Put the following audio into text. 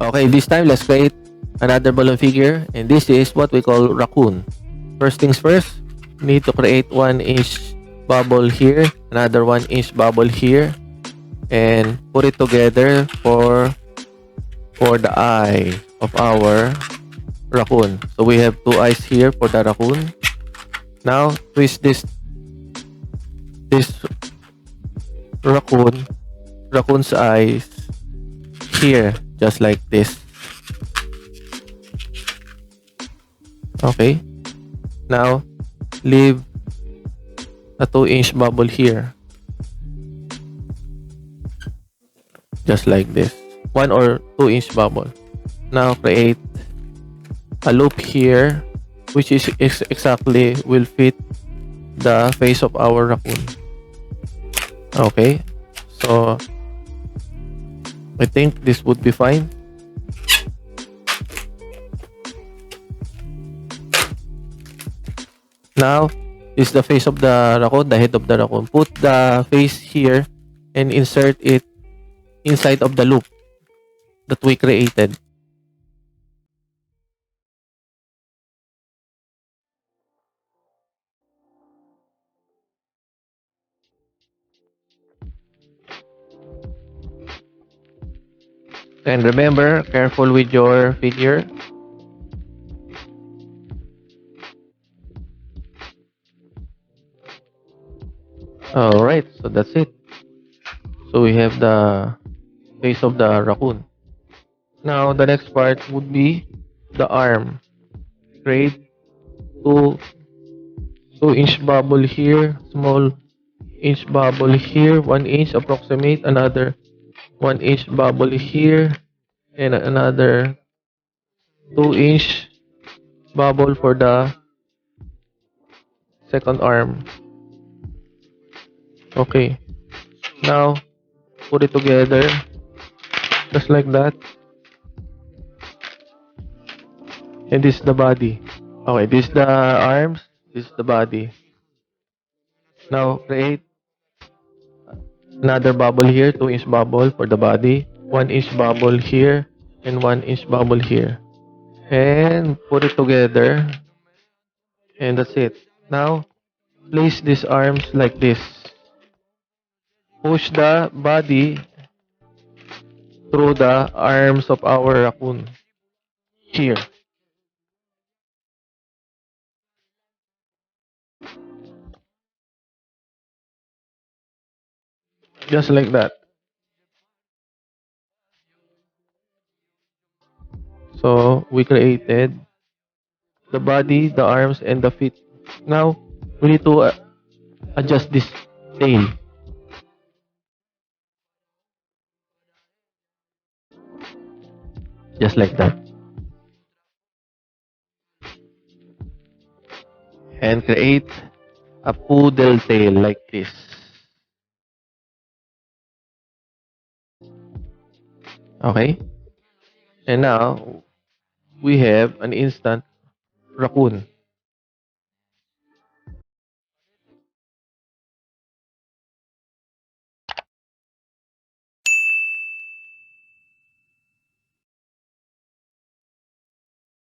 Okay, this time let's create another balloon figure, and this is what we call raccoon. First things first, need to create 1-inch bubble here, another 1-inch bubble here, and put it together for the eye of our raccoon. So we have 2 eyes here for the raccoon. Now twist this raccoon's eyes here, just like this. Okay, now leave a 2-inch bubble here, just like this, 1 or 2-inch bubble. Now create a loop here, which is exactly will fit the face of our raccoon. Okay, so I think this would be fine. Now, this is the face of the raccoon, the head of the raccoon. Put the face here and insert it inside of the loop that we created. And remember, careful with your figure. Alright, so that's it. So we have the face of the raccoon. Now, the next part would be the arm. Create 2-inch bubble here, small inch bubble here, 1 inch approximate, another 1-inch bubble here, and another 2-inch bubble for the second arm. Okay, now put it together just like that, and this is the body. Okay, this is the arms, this is the body. Now create another bubble here, 2-inch bubble for the body, 1-inch bubble here, and 1-inch bubble here, and put it together, and that's it. Now place these arms like this. Push the body through the arms of our raccoon here, just like that. So we created the body, the arms, and the feet. Now we need to adjust this tail, just like that, and create a poodle tail like this. Okay, and now we have an instant raccoon.